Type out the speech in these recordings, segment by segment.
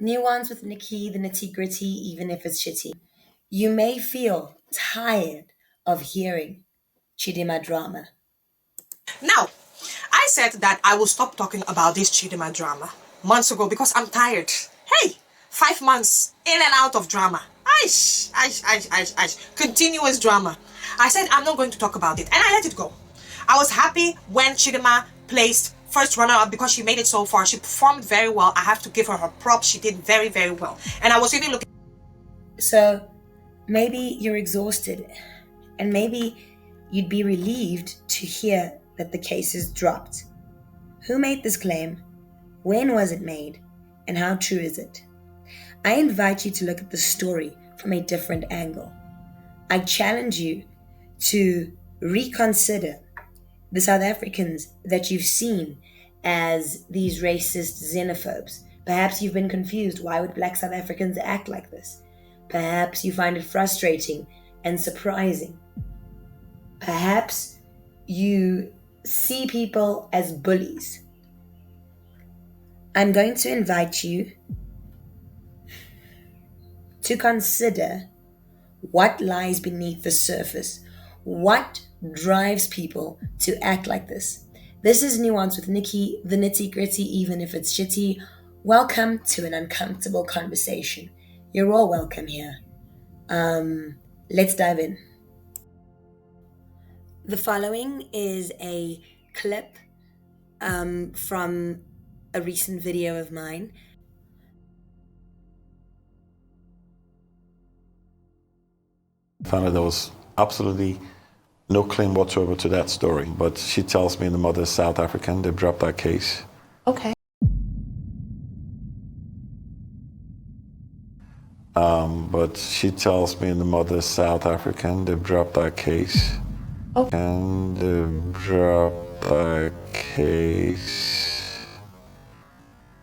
Nuance with Nikki, the nitty gritty, even if it's shitty. You may feel tired of hearing Chidima drama. Now, I said that I will stop talking about this Chidima drama months ago because I'm tired. Hey, 5 months in and out of drama. Continuous drama. I said I'm not going to talk about it and I let it go. I was happy when Chidima placed first runner-up because she made it so far. She performed very well. I have to give her props. She did very, very well. And I was really looking... So maybe you're exhausted and maybe you'd be relieved to hear that the case is dropped. Who made this claim? When was it made? And how true is it? I invite you to look at the story from a different angle. I challenge you to reconsider the South Africans that you've seen as these racist xenophobes. Perhaps you've been confused. Why would Black South Africans act like this? Perhaps you find it frustrating and surprising. Perhaps you see people as bullies. I'm going to invite you to consider what lies beneath the surface. What drives people to act like this? This is Nuance with Nikki, the nitty gritty, even if it's shitty. Welcome to an uncomfortable conversation. You're all welcome here. Let's dive in. The following is a clip from a recent video of mine. Found out there was absolutely no claim whatsoever to that story, but she tells me the mother is South African. They dropped that case. Okay. But she tells me the mother is South African. They dropped that case. Okay. And they dropped that case.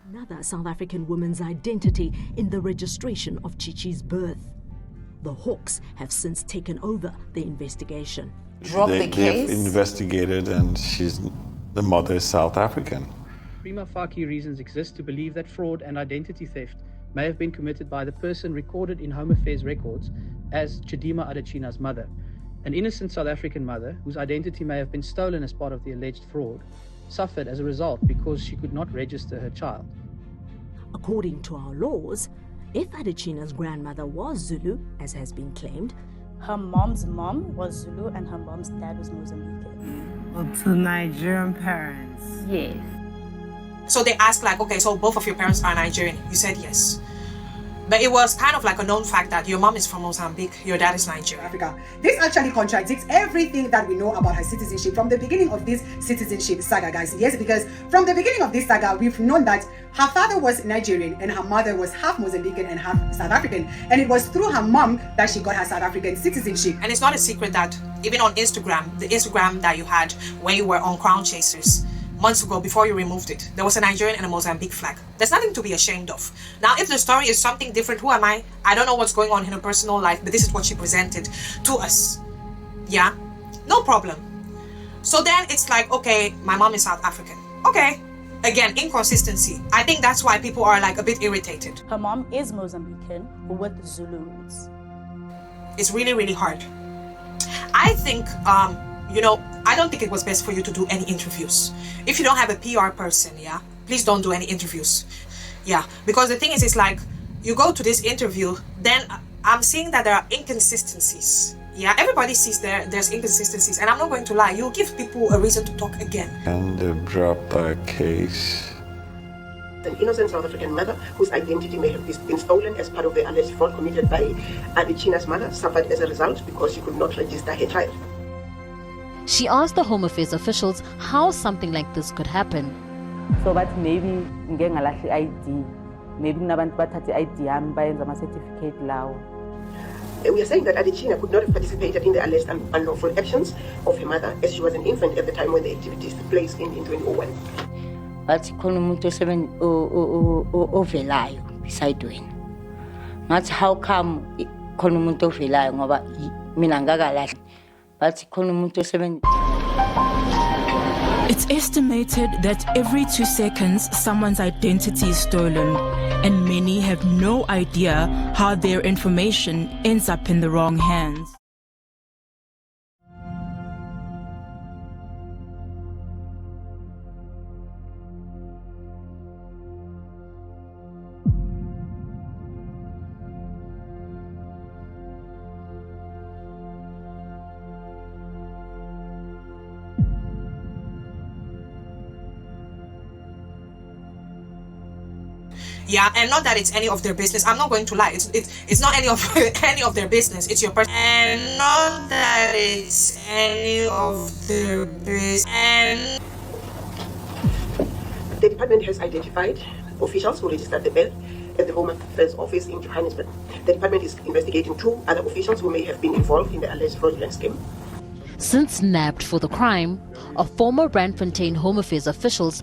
Another South African woman's identity in the registration of Chichi's birth. The Hawks have since taken over the investigation. They've investigated and the mother is South African. Prima facie reasons exist to believe that fraud and identity theft may have been committed by the person recorded in Home Affairs records as Chidima Adetshina's mother, an innocent South African mother whose identity may have been stolen as part of the alleged fraud, suffered as a result because she could not register her child. According to our laws, if Adetshina's grandmother was Zulu, as has been claimed, her mom's mom was Zulu and her mom's dad was Mozambican. Well, to Nigerian parents. Yes. So they asked like, okay, so both of your parents are Nigerian? You said yes. But it was kind of like a known fact that your mom is from Mozambique, your dad is Nigerian. Africa. This actually contradicts everything that we know about her citizenship from the beginning of this citizenship saga, guys. Yes, because from the beginning of this saga, we've known that her father was Nigerian and her mother was half Mozambican and half South African. And it was through her mom that she got her South African citizenship. And it's not a secret that even on Instagram, the Instagram that you had when you were on Crown Chasers, months ago before you removed it, there was a Nigerian and a Mozambique flag. There's nothing to be ashamed of. Now, if the story is something different, who am I? I don't know what's going on in her personal life, but this is what she presented to us. Yeah? No problem. So then it's like, okay, my mom is South African. Okay. Again, inconsistency. I think that's why people are like a bit irritated. Her mom is Mozambican with Zulu roots. It's really, really hard. I think, I don't think it was best for you to do any interviews. If you don't have a PR person, yeah, please don't do any interviews. Yeah, because the thing is, it's like, you go to this interview, then I'm seeing that there are inconsistencies. Yeah, everybody sees there's inconsistencies, and I'm not going to lie, you give people a reason to talk again. And they dropped that case. An innocent South African mother whose identity may have been stolen as part of the alleged fraud committed by Adetshina's mother suffered as a result because she could not register her child. She asked the Home Affairs officials how something like this could happen. So that maybe ngengalahli ID, maybe nabantu bathathe ID yami bayenza ama certificate lawo. We are saying that Adetshina could not have participated in the alleged unlawful actions of her mother as she was an infant at the time when the activities took place in 2001. But khona umuntu ovelayo beside wena. Ngathi how come khona umuntu ovelayo ngoba mina ngakalahli. But khona umuntu It's estimated that every 2 seconds someone's identity is stolen, and many have no idea how their information ends up in the wrong hands. Yeah, and not that it's any of their business. I'm not going to lie. It's not any of any of their business. It's your person. And not that it's any of their business. And the department has identified officials who registered the birth at the Home Affairs Office in Johannesburg. The department is investigating 2 other officials who may have been involved in the alleged fraudulent scheme. Since nabbed for the crime, a former Randfontein Home Affairs officials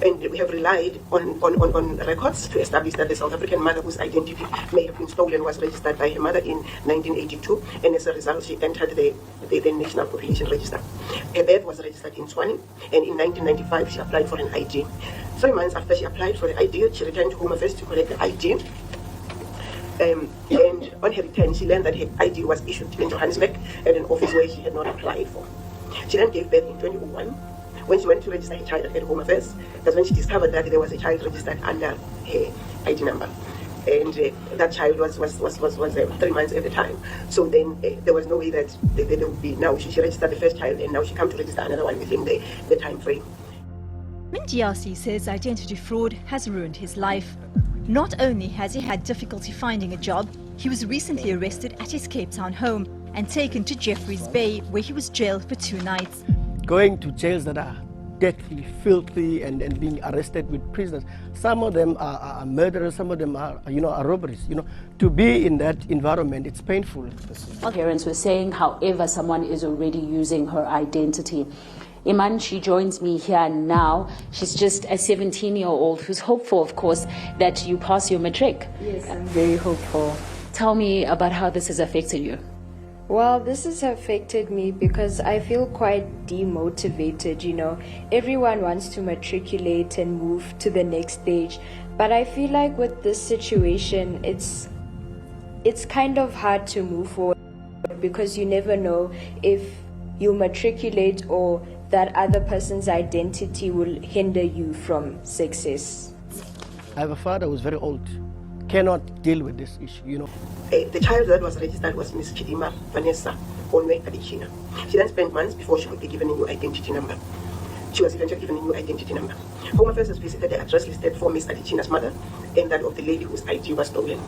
and we have relied on records to establish that the South African mother whose identity may have been stolen was registered by her mother in 1982, and as a result she entered the National Population Register. Her birth was registered in Tshwane, and in 1995 she applied for an ID. 3 months after she applied for the ID, she returned to Home Affairs to collect the ID. And on her return, she learned that her ID was issued in Johannesburg at an office where she had not applied for. She then gave birth in 2001. When she went to register her child at Home Affairs, that's when she discovered that there was a child registered under her ID number. And that child was 3 months at the time. So then there was no way that there would be, now she registered the first child and now she come to register another one within the time frame. Ndiasi says identity fraud has ruined his life. Not only has he had difficulty finding a job, he was recently arrested at his Cape Town home and taken to Jeffreys Bay, where he was jailed for 2 nights. Going to jails that are deadly, filthy, and being arrested with prisoners. Some of them are murderers, some of them are robberies. To be in that environment, it's painful. Parents were saying, however, someone is already using her identity. Iman, she joins me here now. She's just a 17-year-old who's hopeful, of course, that you pass your matric. Yes, I'm very hopeful. Tell me about how this has affected you. Well, this has affected me because I feel quite demotivated, Everyone wants to matriculate and move to the next stage. But I feel like with this situation, it's kind of hard to move forward because you never know if you matriculate or that other person's identity will hinder you from success. I have a father who's very old, cannot deal with this issue, The child that was registered was Miss Chidima Vanessa Onwe Adechina. She then spent months before she could be given a new identity number. She was eventually given a new identity number. Home Affairs has visited the address listed for Miss Adechina's mother and that of the lady whose ID was stolen.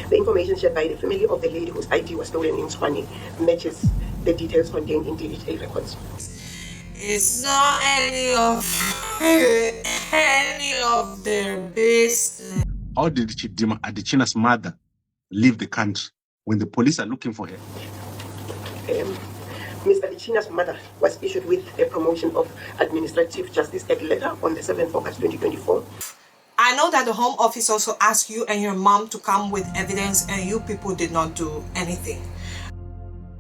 The information shared by the family of the lady whose ID was stolen in Tshwane matches the details contained in DHA records. It's not any of their business. How did Chidima Adechina's mother leave the country when the police are looking for her? Ms. Adechina's mother was issued with a promotion of Administrative Justice Act letter on the 7th of August 2024. I know that the Home Office also asked you and your mom to come with evidence and you people did not do anything.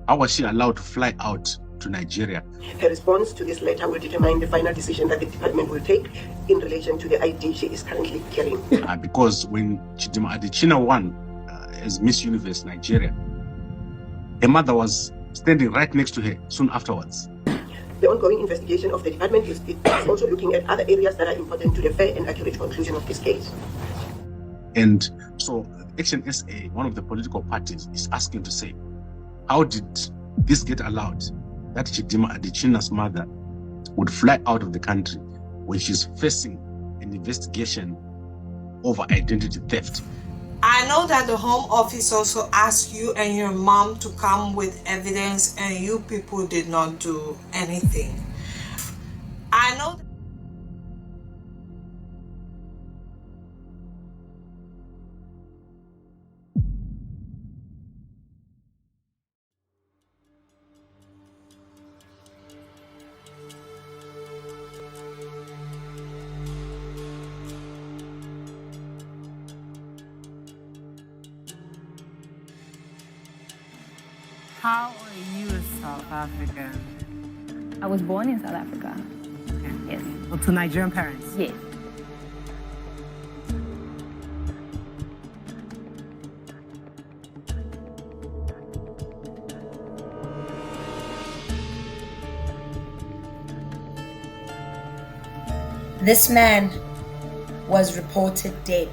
How was she allowed to fly out to Nigeria? Her response to this letter will determine the final decision that the department will take in relation to the ID she is currently carrying. Because when Chidima Adechina won as Miss Universe Nigeria, her mother was standing right next to her soon afterwards. The ongoing investigation of the department is also looking at other areas that are important to the fair and accurate conclusion of this case. And so Action SA, one of the political parties, is asking to say, how did this get allowed that Chidima Adechina's mother would fly out of the country when she's facing an investigation over identity theft? I know that the Home Office also asked you and your mom to come with evidence and you people did not do anything. I know that How are you a South African? I was born in South Africa. African? Yes. Or to Nigerian parents? Yes. This man was reported dead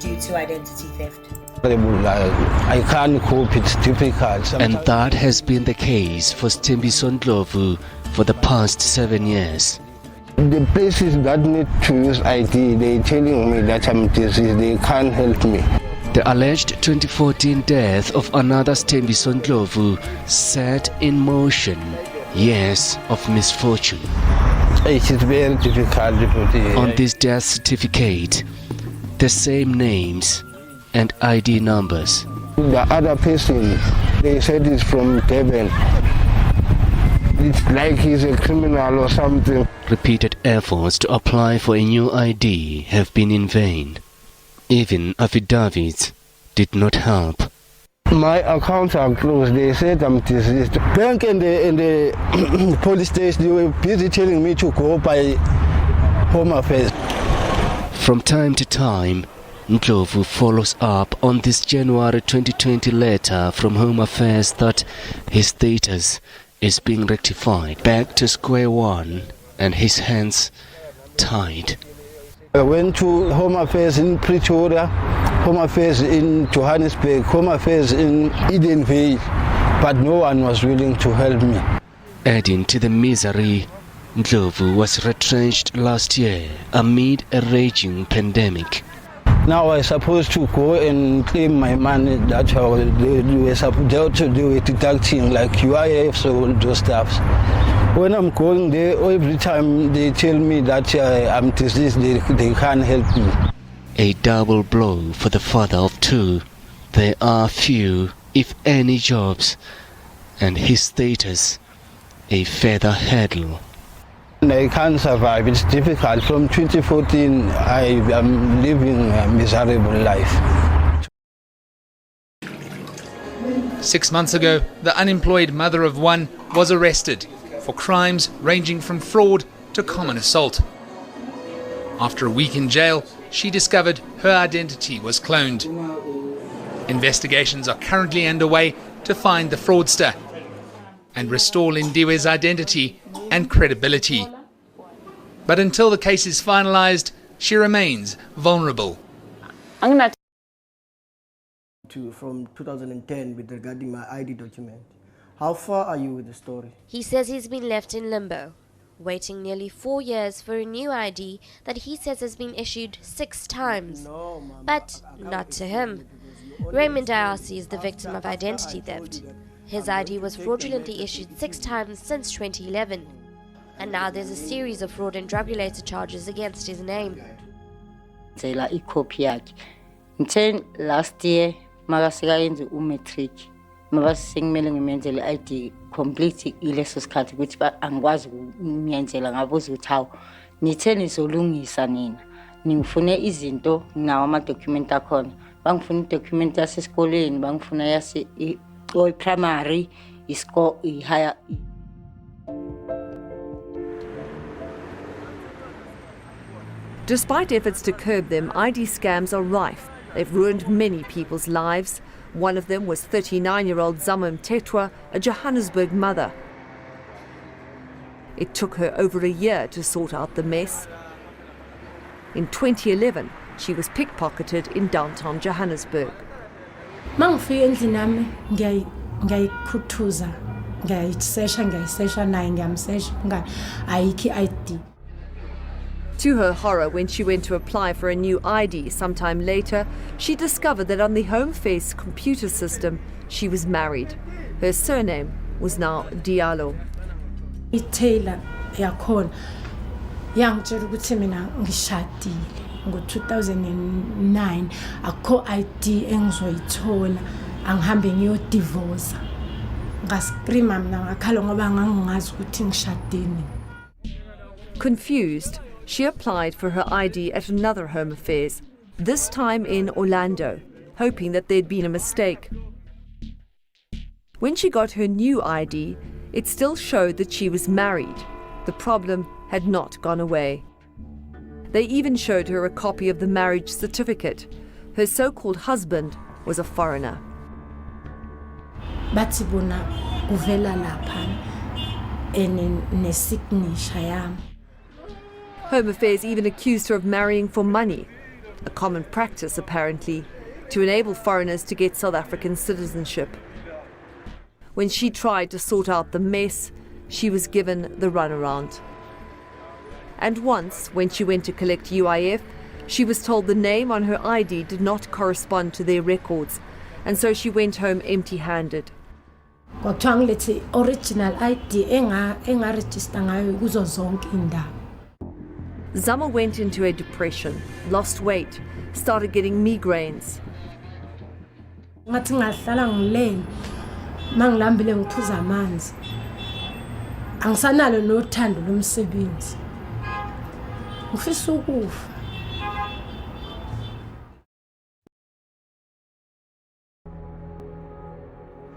due to identity theft. I can't cope, it's difficult. And that has been the case for Sthembiso Ndlovu for the past 7 years. The places that need to use ID, they're telling me that I'm diseased, they can't help me. The alleged 2014 death of another Sthembiso Ndlovu set in motion years of misfortune. It is very difficult. On this death certificate, the same names and ID numbers. The other person, they said is from Devon. It's like he's a criminal or something. Repeated efforts to apply for a new ID have been in vain. Even affidavits did not help. My accounts are closed. They said I'm deceased. Bank and the police station, they were busy telling me to go by Home Affairs. From time to time, Ndlovu follows up on this January 2020 letter from Home Affairs that his status is being rectified. Back to square one and his hands tied. I went to Home Affairs in Pretoria, Home Affairs in Johannesburg, Home Affairs in Edenville, but no one was willing to help me. Adding to the misery, Ndlovu was retrenched last year amid a raging pandemic. Now I'm supposed to go and claim my money that they were deducting like UIFs or all those stuffs. When I'm going there, every time they tell me that I'm diseased, they can't help me. A double blow for the father of two. There are few, if any, jobs, and his status a further hurdle. I can't survive. It's difficult. From 2014, I am living a miserable life. 6 months ago, the unemployed mother of one was arrested for crimes ranging from fraud to common assault. After a week in jail, she discovered her identity was cloned. Investigations are currently underway to find the fraudster and restore Lindiwe's identity and credibility. But until the case is finalised, she remains vulnerable. From 2010 with regarding my ID document. How far are you with the story? He says he's been left in limbo, waiting nearly 4 years for a new ID that he says has been issued 6 times. But not to him. Raymond Ayasi is the victim of identity theft. His ID was fraudulently issued 6 times since 2011. And now there's a series of fraud and drug-related charges against his name. Last year, makasikayenze umatric mabasengimele ngimenzele ID complete ileso sikhathi ukuthi angikwazi ukuyenzela ngabuza ukuthi hawo nithe nizolungisa nina ningifune izinto nawo ama document akhona bangifuna document yasesikoleni bangifuna yase primary isco higher. Despite efforts to curb them, ID scams are rife. They've ruined many people's lives. One of them was 39-year-old Zama Mthethwa, a Johannesburg mother. It took her over a year to sort out the mess. In 2011, she was pickpocketed in downtown Johannesburg. Mangifika endlini nami ngiyayikhuthuza ngiyayisesha naye ngiyamsesha ayikho ID. To her horror, when she went to apply for a new ID sometime later, she discovered that on the Home Affairs computer system, she was married. Her surname was now Diallo. Taylor yakhona yangitshela ukuthi mina ngishadile ngo-2009 akho ID engizoyithola angihambe ngiyodivorce ngascreama mina ngakhala ngoba ngangingazi ukuthi ngishadile. Confused, she applied for her ID at another Home Affairs, this time in Orlando, hoping that there'd been a mistake. When she got her new ID, it still showed that she was married. The problem, had not gone away. They even showed her a copy of the marriage certificate. Her so-called husband was a foreigner. Bathi bona uvela lapha nesignature yami. Home Affairs even accused her of marrying for money, a common practice apparently, to enable foreigners to get South African citizenship. When she tried to sort out the mess, she was given the runaround. And once, when she went to collect UIF, she was told the name on her ID did not correspond to their records, and so she went home empty-handed. Kwathiwa ngilethe original ID engaregister ngayo kuzo zonke indawo. Zama went into a depression, lost weight, started getting migraines. Ngathi ngahlala ngilele mangilambile ngiphuza amanzi. Angisanalo nothando lomsebenzi. Ngifisa ukufa.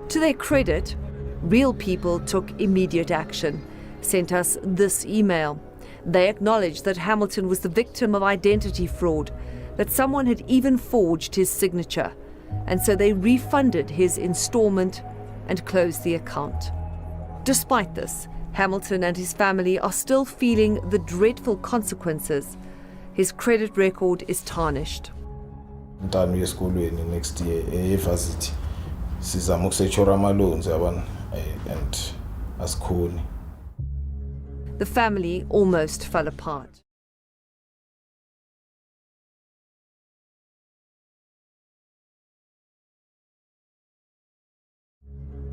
To their credit, real people took immediate action, sent us this email. They acknowledged that Hamilton was the victim of identity fraud, that someone had even forged his signature, and so they refunded his installment and closed the account. Despite this, Hamilton and his family are still feeling the dreadful consequences. His credit record is tarnished. Next year, university. Sizama ukusechora ama-loans yabona and asikhoni. The family almost fell apart.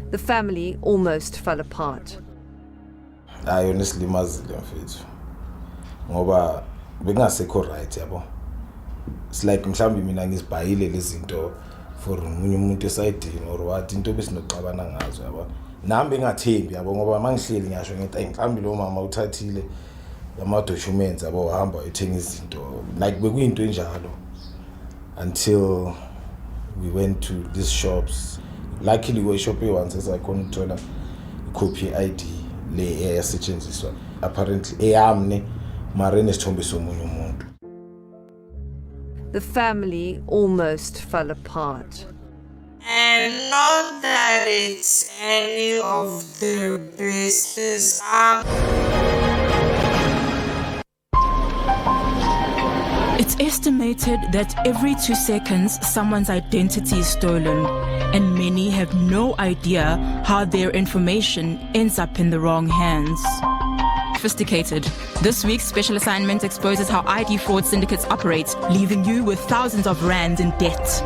The family almost fell apart. Honestly mazile mfethu. Ngoba bekungasekho right yabo. It's like mhlambi mina ngisibhayile lezinto for umunye umuntu esayidini or what into besinoxabana ngazo yabo. Nami bengathembi yabo ngoba mangihleli ngiyasho ngithi mhlambi lo mama uthathile ama documents yabo hamba ethenga izinto like bekuyinto enjalo until we went to these shops. Luckily we shop once as I couldn't tell copy ID le eyasetshenziswa apparently eyamne mara nesithombe somunye umuntu. The family almost fell apart. And not that it's any of their business. It's estimated that every 2 seconds someone's identity is stolen, and many have no idea how their information ends up in the wrong hands. Sophisticated. This week's special assignment exposes how ID fraud syndicates operate, leaving you with thousands of rands in debt.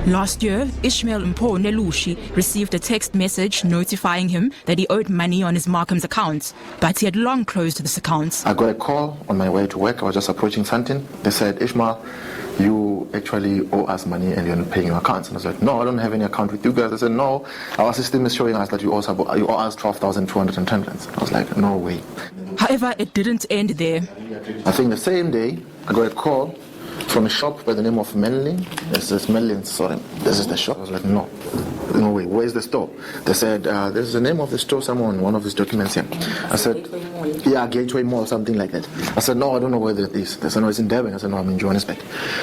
Last year, Ishmael Mpo Nelushi received a text message notifying him that he owed money on his Markham's account, but he had long closed this account. I got a call on my way to work. I was just approaching something. They said, Ishmael, you actually owe us money and you're not paying your accounts. And I was like, no, I don't have any account with you guys. They said, no, our system is showing us that you owe us 12,210 rands. I was like, no way. However, it didn't end there. I think the same day, I got a call from a shop by the name of Manley. This is Manley, sorry. This is the shop. I was like, no way. Where's the store? They said, this is the name of the store somewhere on one of these documents here. I said, yeah, Gateway Mall, something like that. I said, no, I don't know where that is. They said, no, it's in Durban. I said, no, I'm in Johannesburg.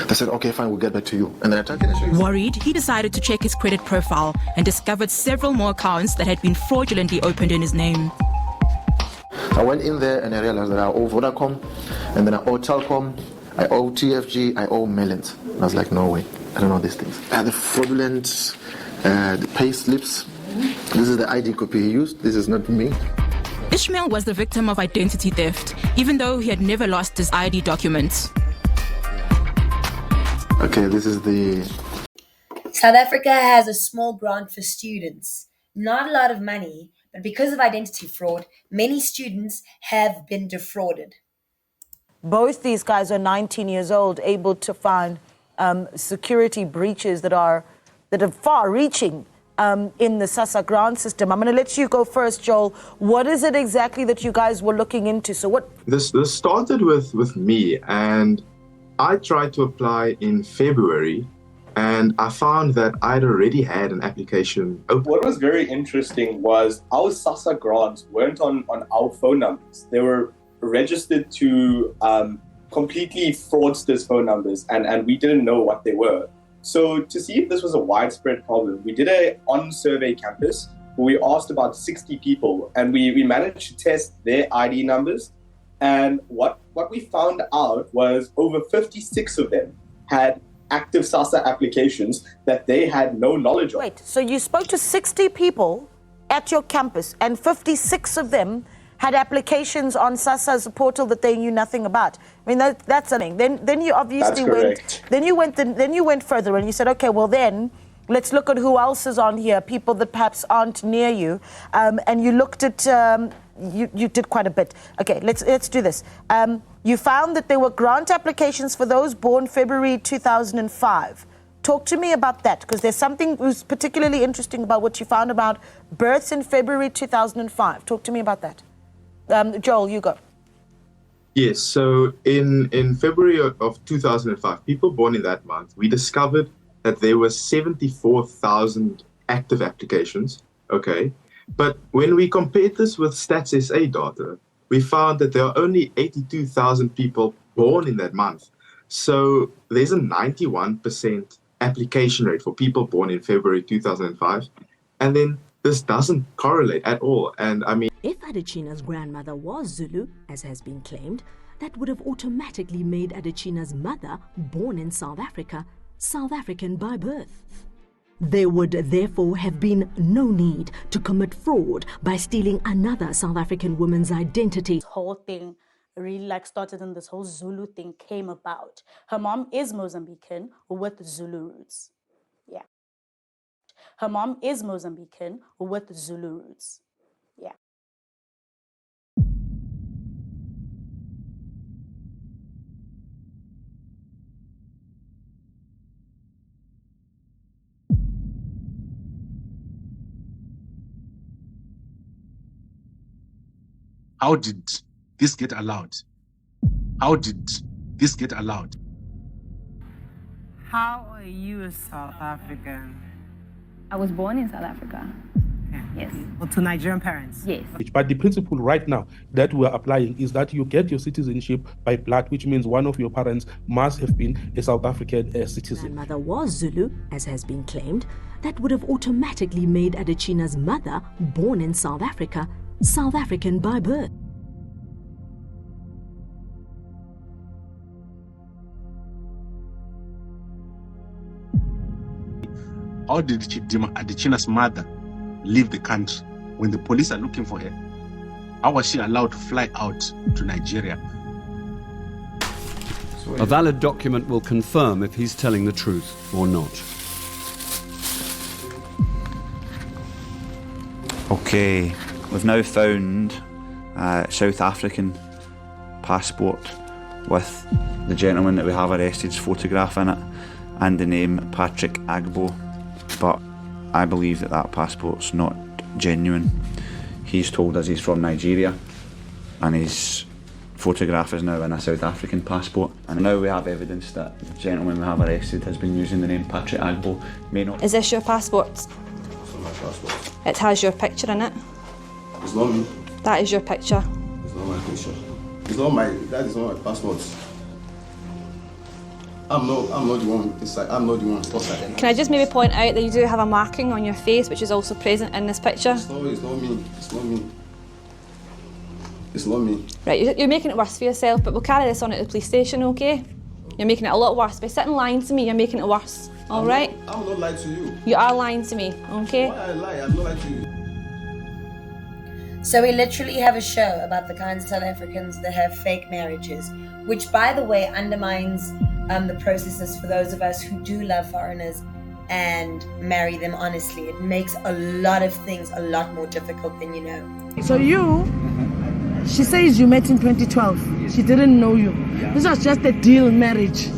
They said, okay, fine, we'll get back to you. And then I tried to show you. Worried, he decided to check his credit profile and discovered several more accounts that had been fraudulently opened in his name. I went in there and I realized that I owe Vodacom, and then I owe Telkom, I owe TFG, I owe Melons. I was like, no way, I don't know these things. The fraudulent, the pay slips. This is the ID copy he used. This is not me. Ishmael was the victim of identity theft, even though he had never lost his ID documents. Okay, this is the... South Africa has a small grant for students. Not a lot of money, but because of identity fraud, many students have been defrauded. Both these guys are 19 years old, able to find security breaches that are far-reaching in the SASSA grant system. I'm going to let you go first, Joel. What is it exactly that you guys were looking into? So what? This started with me, and I tried to apply in February and I found that I'd already had an application open. What was very interesting was our SASSA grants weren't on our phone numbers. They were registered to completely fraudsters' phone numbers, and we didn't know what they were. So to see if this was a widespread problem, we did a on-survey campus where we asked about 60 people, and we managed to test their ID numbers. And what we found out was over 56 of them had active SASSA applications that they had no knowledge of. Wait, so you spoke to 60 people at your campus and 56 of them had applications on SASSA's portal that they knew nothing about. I mean, that's something. Then you obviously Then you went further and you said, okay, well then, let's look at who else is on here, people that perhaps aren't near you. And you looked at, you did quite a bit. Okay, let's do this. You found that there were grant applications for those born February 2005. Talk to me about that, because there's something who's particularly interesting about what you found about births in February 2005. Talk to me about that. Joel, you go. Yes, so in February of 2005, people born in that month, we discovered that there were 74,000 active applications, okay? But when we compared this with Stats SA data, we found that there are only 82,000 people born in that month. So there's a 91% application rate for people born in February 2005. And then this doesn't correlate at all. And I mean, if Adetshina's grandmother was Zulu, as has been claimed, that would have automatically made Adetshina's mother, born in South Africa, South African by birth. There would therefore have been no need to commit fraud by stealing another South African woman's identity. This whole thing really started and this whole Zulu thing came about. Her mom is Mozambican with Zulu roots. Yeah. Her mom is Mozambican with Zulu roots. Yeah. How did this get allowed? How did this get allowed? How are you a South African? I was born in South Africa. Yes. Or to Nigerian parents? Yes. But the principle right now that we're applying is that you get your citizenship by blood, which means one of your parents must have been a South African citizen. Grandmother was Zulu, as has been claimed, that would have automatically made Adetshina's mother, born in South Africa, South African by birth. How did Chidima, Adetshina's mother, leave the country when the police are looking for her? How was she allowed to fly out to Nigeria? A valid document will confirm if he's telling the truth or not. Okay, we've now found a South African passport with the gentleman that we have arrested's photograph in it and the name Patrick Agbo. But I believe that that passport's not genuine. He's told us he's from Nigeria and his photograph is now in a South African passport. And now we have evidence that the gentleman we have arrested has been using the name Patrick Agbo. Is this your passport? That's not my passport. It has your picture in it. It's not me. That is your picture. It's not my picture. That is not my passport. I'm not the one inside. I'm not the one outside. Can I just maybe point out that you do have a marking on your face which is also present in this picture? It's not me. It's not me. It's not me. Right, you're making it worse for yourself, but we'll carry this on at the police station, okay? You're making it a lot worse. By sitting lying to me, you're making it worse. All right? I'm not lying to you. You are lying to me, okay? Why I lie? I'm not lying to you. So we literally have a show about the kinds of South Africans that have fake marriages, which, by the way, undermines the processes for those of us who do love foreigners and marry them honestly. It makes a lot of things a lot more difficult than you know. So she says you met in 2012. She didn't know you. This was just a deal marriage.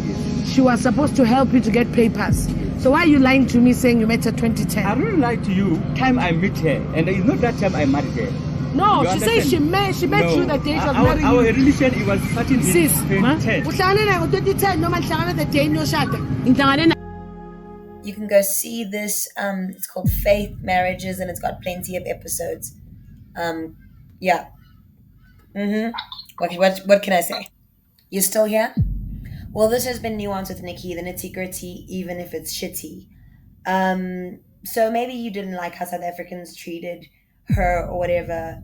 She was supposed to help you to get papers. So why are you lying to me saying you met her 2010? I really lied to you. Time I met her, and it's not that time I married her. No, she says she met you the day she was married. Our relation, it was starting in 2010. you can go see this. It's called Faith Marriages, and it's got plenty of episodes. Yeah. What can I say? You still here? Well, this has been Nuance with Nikki, the nitty gritty, even if it's shitty. So maybe you didn't like how South Africans treated her or whatever,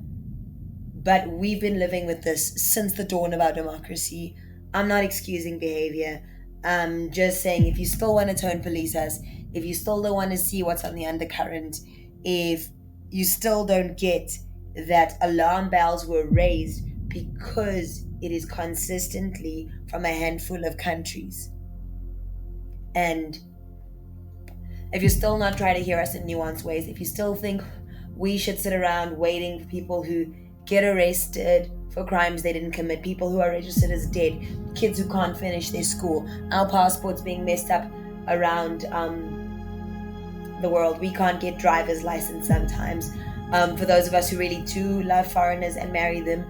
but we've been living with this since the dawn of our democracy. I'm not excusing behavior. I'm just saying if you still want to tone police us, if you still don't want to see what's on the undercurrent, if you still don't get that alarm bells were raised because it is consistently from a handful of countries. And if you're still not trying to hear us in nuanced ways, if you still think we should sit around waiting for people who get arrested for crimes they didn't commit, people who are registered as dead, kids who can't finish their school, our passports being messed up around the world, we can't get driver's license sometimes. For those of us who really do love foreigners and marry them,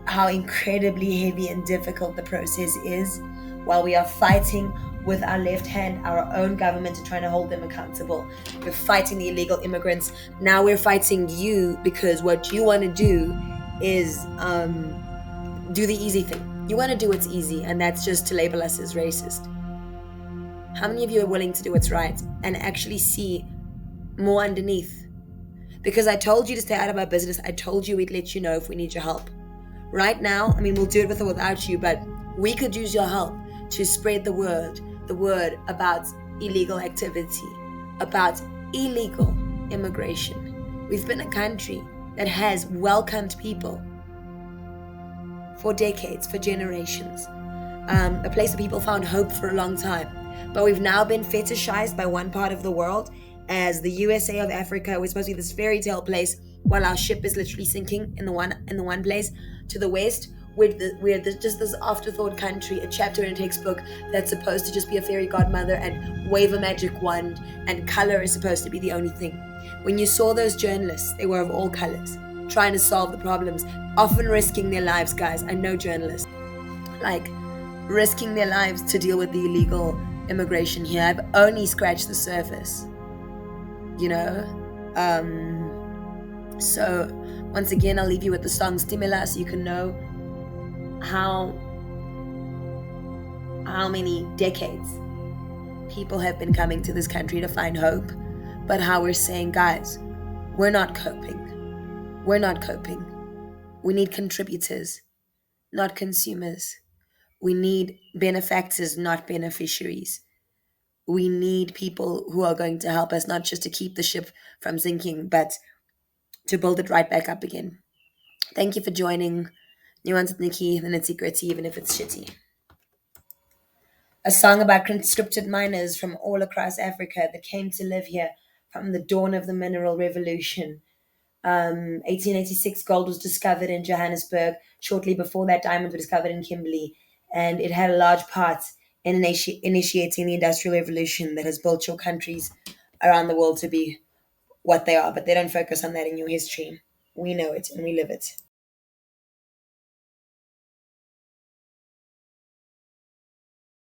how incredibly heavy and difficult the process is, while we are fighting with our left hand our own government and trying to hold them accountable. We're fighting the illegal immigrants. Now we're fighting you because what you want to do is do the easy thing. You want to do what's easy, and that's just to label us as racist. How many of you are willing to do what's right and actually see more underneath? Because I told you to stay out of our business. I told you we'd let you know if we need your help. Right now, I mean, we'll do it with or without you, but we could use your help to spread the word about illegal activity, about illegal immigration. We've been a country that has welcomed people for decades, for generations, a place where people found hope for a long time. But we've now been fetishized by one part of the world as the USA of Africa. We're supposed to be this fairy tale place while our ship is literally sinking in the one place. To the west, we're just this afterthought country, a chapter in a textbook that's supposed to just be a fairy godmother and wave a magic wand, and color is supposed to be the only thing. When you saw those journalists, they were of all colors, trying to solve the problems, often risking their lives, guys. I know journalists, like risking their lives to deal with the illegal immigration here. I've only scratched the surface, you know? So once again, I'll leave you with the song Stimula so you can know how many decades people have been coming to this country to find hope, but how we're saying, guys, we're not coping. We're not coping. We need contributors, not consumers. We need benefactors, not beneficiaries. We need people who are going to help us, not just to keep the ship from sinking, but to build it right back up again. Thank you for joining Nuance with Nikki, the nitty gritty, even if it's shitty. A song about conscripted miners from all across Africa that came to live here from the dawn of the mineral revolution. 1886, gold was discovered in Johannesburg. Shortly before that, diamonds were discovered in Kimberley, and it had a large part in initiating the Industrial Revolution that has built your countries around the world to be what they are. But they don't focus on that in your history. We know it and we live it.